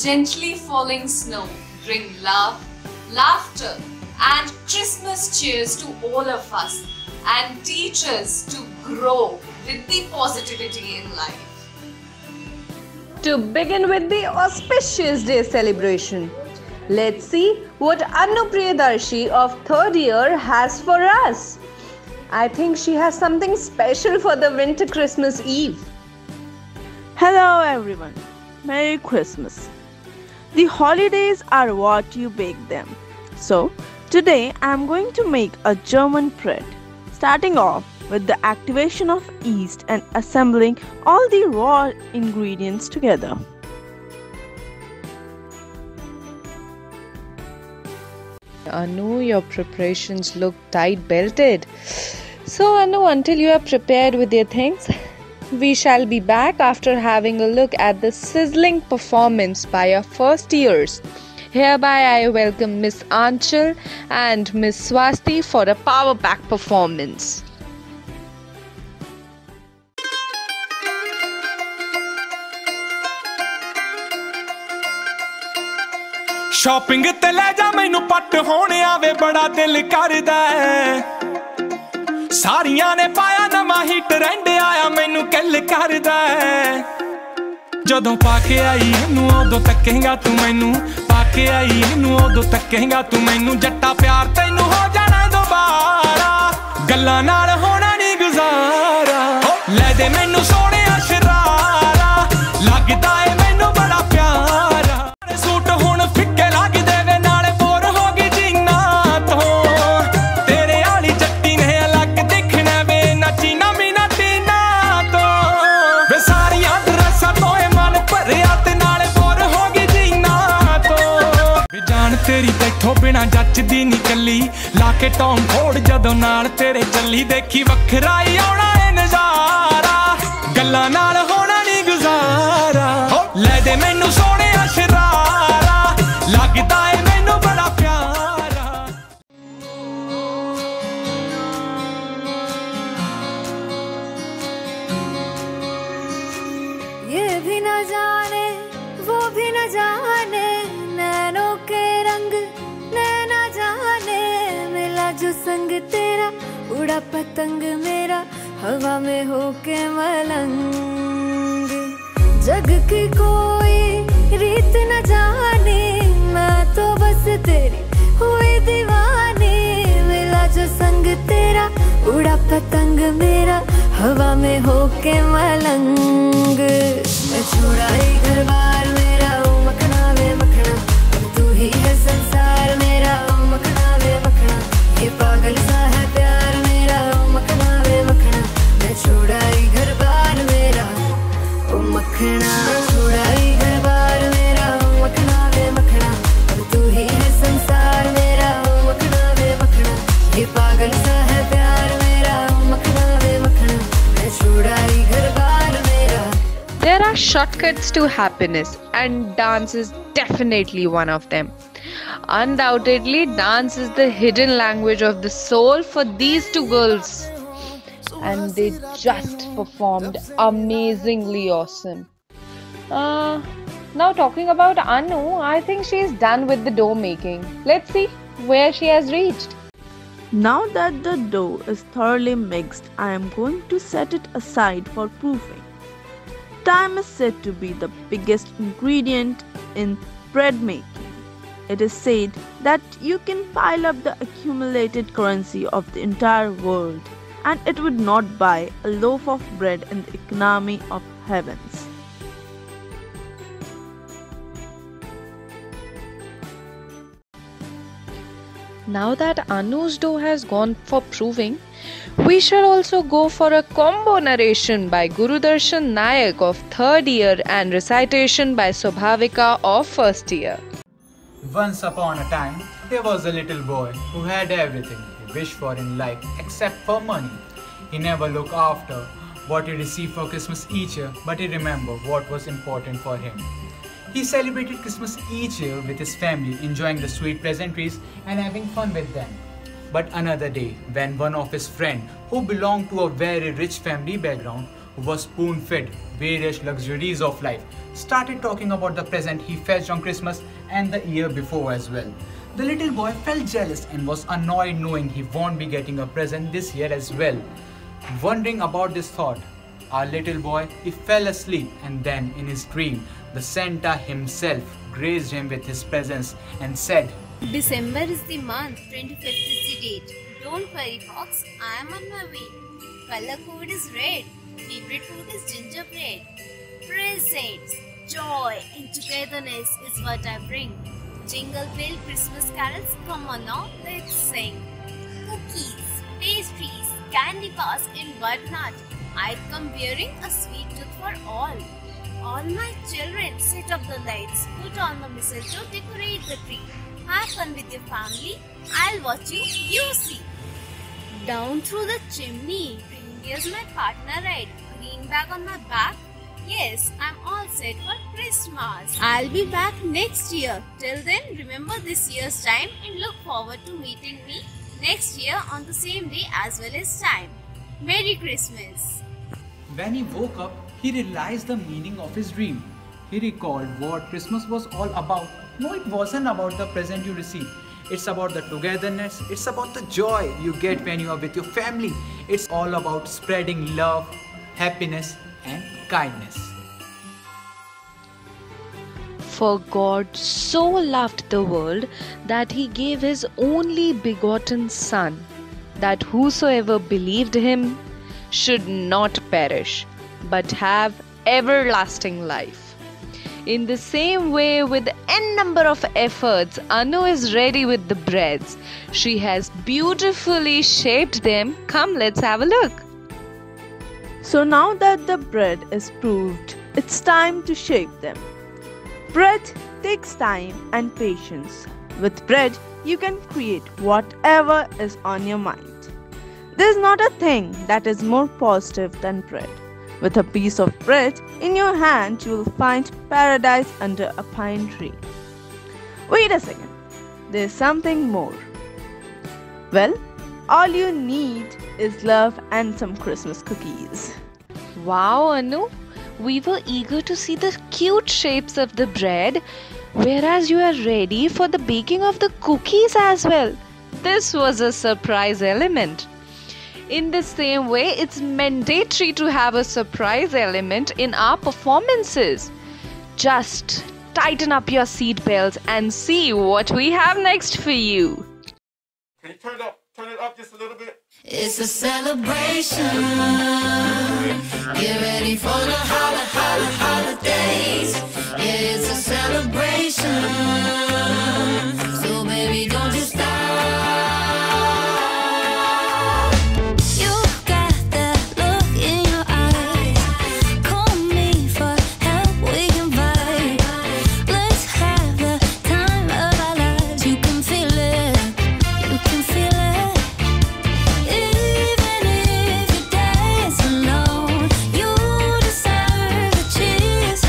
gently falling snow bring love, laughter, and Christmas cheers to all of us and teach us to grow with the positivity in life. To begin with the auspicious day celebration, let's see what Anu Priyadarshi of 3rd year has for us. I think she has something special for the winter Christmas Eve. Hello everyone, Merry Christmas. The holidays are what you bake them. So, today I am going to make a German bread, starting off with the activation of yeast and assembling all the raw ingredients together. Anu, your preparations look tight-belted. So Anu, until you are prepared with your things, we shall be back after having a look at the sizzling performance by our first years. Hereby I welcome Miss Anchal and Miss Swasti for a power pack performance. Shopping ते ले जा मैनू पट होने आवे बड़ा दिल करदा है सारियां ने पाया नवां ही ट्रेंड आया मैनू किल करदा है जदों पाके आई इनू उदों तकेगा तू मैनू पाके आई इनू उदों तकेगा तू मैनू जट्टा प्यार तैनू हो जाना दोबारा गल्लां नाल होना नहीं गुजारा ले दे मैनू सोहणे शरारा लगदा है मैनू बड़ा प्यारा सूट हुण फिक्के लगदे वे नाले बोर हो गई जीना तो तेरे आली जट्टी ने अलग दिखना वे नची ना मीना तीना तो वे सारियां ड्रेसां तो मन भरिया ते नाले बोर हो गई जीना तो वे जान तेरी तैथों बिना जचदी नी कली लाके टॉम फोड़ जदों नाल तेरे चली देखी वखरा ही आउणा ए नज़ारा गल्लां नाल होना नी गुजारा ले दे मैनू सोहणे शरारा लगदा है मैनू बड़ा प्यारा ये भी न जाने वो भी न जाने नैनों के रंग नैना जाने मिला जो संग तेरा उड़ा पतंग मेरा हवा में होके मलंग जग की कोई रीत न जाने मैं तो बस तेरी हुई दीवानी मिला जो संग तेरा उड़ा पतंग मेरा हवा में होके मलंग मैं छुड़ाई घर बार मेरा ओ मखना वे मखना अब तू ही है संसार मेरा ओ मखना वे मखना ये पागल सा है प्यार मेरा ओ मखना वे मखना मैं छुड़ाई घर बार मेरा ओ मखना छुड़ाई घर बार मेरा ओ मखना वे मखना अब तू ही है संसार मेरा ओ मखना वे मखना ये पागल सा है प्यार मेरा ओ मखना वे मखना मैं छुड़ाई घर बार मेरा. There are shortcuts to happiness and dance is definitely one of them. Undoubtedly, dance is the hidden language of the soul for these two girls. And they just performed amazingly awesome. Now talking about Anu, I think she is done with the dough making. Let's see where she has reached. Now that the dough is thoroughly mixed, I am going to set it aside for proofing. Time is said to be the biggest ingredient in bread making. It is said that you can pile up the accumulated currency of the entire world and it would not buy a loaf of bread in the economy of heavens. Now that Anu's dough has gone for proving, we shall also go for a combo narration by Gurudarshan Nayak of 3rd year and recitation by Swabhavika of 1st year. Once upon a time, there was a little boy who had everything he wished for in life except for money. He never looked after what he received for Christmas each year, but he remembered what was important for him. He celebrated Christmas each year with his family, enjoying the sweet pleasantries and having fun with them. But another day, when one of his friends, who belonged to a very rich family background, who was spoon-fed various luxuries of life, started talking about the present he fetched on Christmas and the year before as well. The little boy felt jealous and was annoyed knowing he won't be getting a present this year as well. Wondering about this thought, our little boy, he fell asleep, and then in his dream, the Santa himself graced him with his presence and said, December is the month, 25th is the date. Don't worry, Fox, I am on my way. Color code is red. Favorite food is gingerbread. Presents, joy and togetherness is what I bring. Jingle bell Christmas carols, come on now, let's sing. Cookies, pastries, candy bars and whatnot. I come bearing a sweet tooth for all. All my children, set up the lights, put on the mistletoe, decorate the tree. Have fun with your family. I'll watch you, you see. Down through the chimney. Reindeer's my partner ride. Green bag on my back. Yes, I'm all set for Christmas. I'll be back next year. Till then, remember this year's time and look forward to meeting me next year on the same day as well as time. Merry Christmas. When he woke up, he realized the meaning of his dream. He recalled what Christmas was all about. No, it wasn't about the present you receive. It's about the togetherness. It's about the joy you get when you are with your family. It's all about spreading love, happiness, and kindness. For God so loved the world that he gave his only begotten Son, that whosoever believed him should not perish, but have everlasting life. In the same way, with n number of efforts, Anu is ready with the breads. She has beautifully shaped them. Come, let's have a look. So now that the bread is proved, it's time to shape them. Bread takes time and patience. With bread, you can create whatever is on your mind. There's not a thing that is more positive than bread. With a piece of bread in your hand, you will find paradise under a pine tree. Wait a second, there's something more. Well, all you need is love and some Christmas cookies. Wow, Anu, we were eager to see the cute shapes of the bread, whereas you are ready for the baking of the cookies as well. This was a surprise element. In the same way, it's mandatory to have a surprise element in our performances. Just tighten up your seatbelts and see what we have next for you. Can you turn it up just a little bit? It's a celebration. Get ready for the holidays. Yeah, it's a celebration. So baby, don't you stop. You got that look in your eyes. Call me for help, we can vibe. Let's have the time of our lives. You can feel it, you can feel it. Even if you dance alone, you deserve a cheers.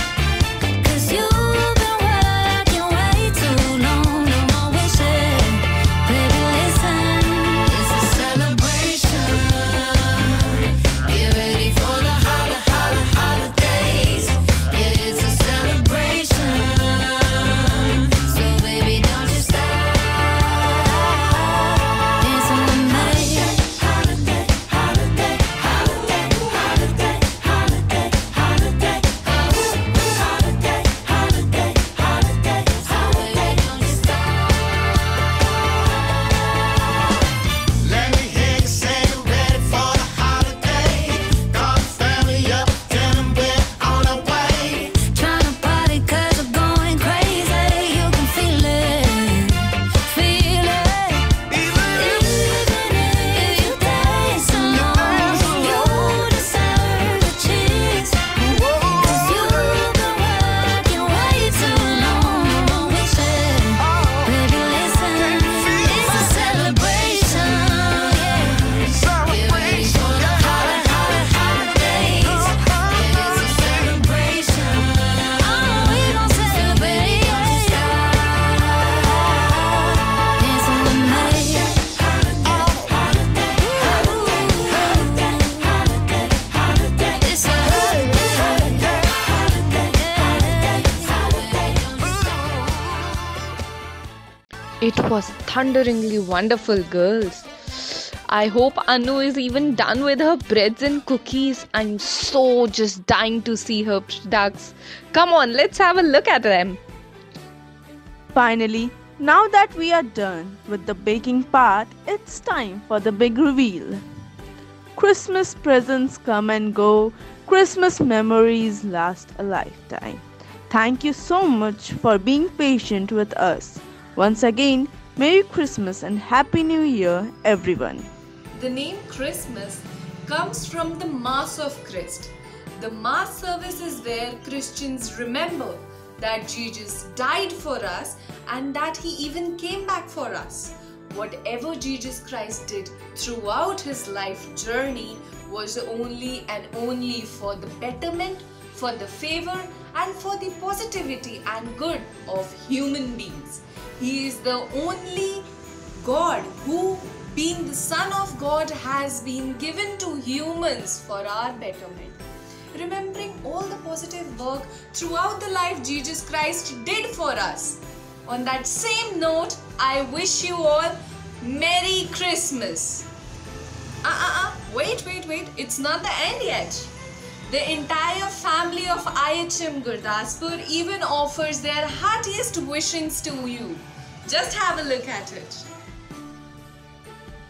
It was thunderingly wonderful, girls. I hope Anu is even done with her breads and cookies. I'm so just dying to see her products. Come on, let's have a look at them. Finally, now that we are done with the baking part, it's time for the big reveal. Christmas presents come and go. Christmas memories last a lifetime. Thank you so much for being patient with us. Once again, Merry Christmas and Happy New Year, everyone. The name Christmas comes from the Mass of Christ. The Mass service is where Christians remember that Jesus died for us and that He even came back for us. Whatever Jesus Christ did throughout His life journey was only and only for the betterment, for the favor and for the positivity and good of human beings. He is the only God who, being the Son of God, has been given to humans for our betterment. Remembering all the positive work throughout the life Jesus Christ did for us. On that same note, I wish you all Merry Christmas. Wait, it's not the end yet. The entire family of IHM Gurdaspur even offers their heartiest wishings to you. Just have a look at it.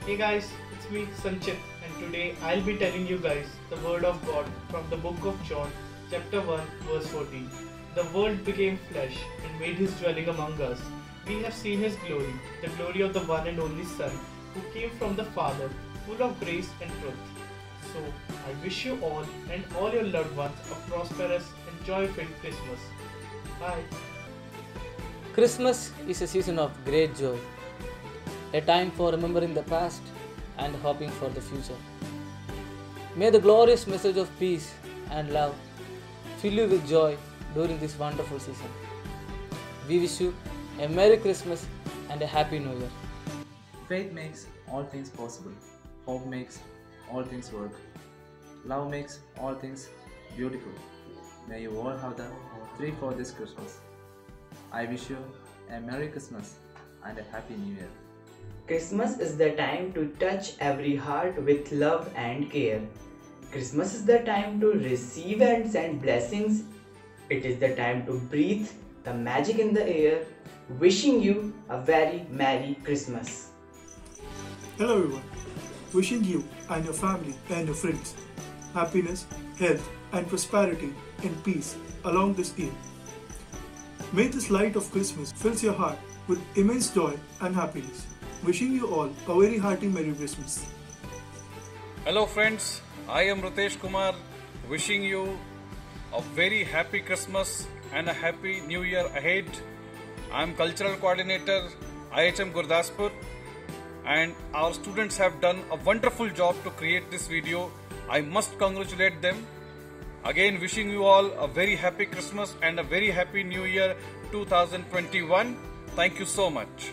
Hey guys, it's me Sanchit, and today I'll be telling you guys the word of God from the book of John, chapter 1, verse 14. The Word became flesh and made His dwelling among us. We have seen His glory, the glory of the one and only Son, who came from the Father, full of grace and truth. So, I wish you all and all your loved ones a prosperous and joy-filled Christmas. Bye. Christmas is a season of great joy, a time for remembering the past and hoping for the future. May the glorious message of peace and love fill you with joy during this wonderful season. We wish you a Merry Christmas and a Happy New Year. Faith makes all things possible. Hope makes all things work. Love makes all things beautiful. May you all have the three for this Christmas. I wish you a Merry Christmas and a Happy New Year. Christmas is the time to touch every heart with love and care. Christmas is the time to receive and send blessings. It is the time to breathe the magic in the air. Wishing you a very Merry Christmas. Hello everyone. Wishing you and your family and your friends happiness, health and prosperity and peace along this year. May this light of Christmas fills your heart with immense joy and happiness. Wishing you all a very hearty Merry Christmas. Hello friends, I am Ritesh Kumar, wishing you a very happy Christmas and a happy New Year ahead. I am Cultural Coordinator, IHM Gurdaspur, and our students have done a wonderful job to create this video. I must congratulate them. Again, wishing you all a very happy Christmas and a very happy New Year 2021. Thank you so much.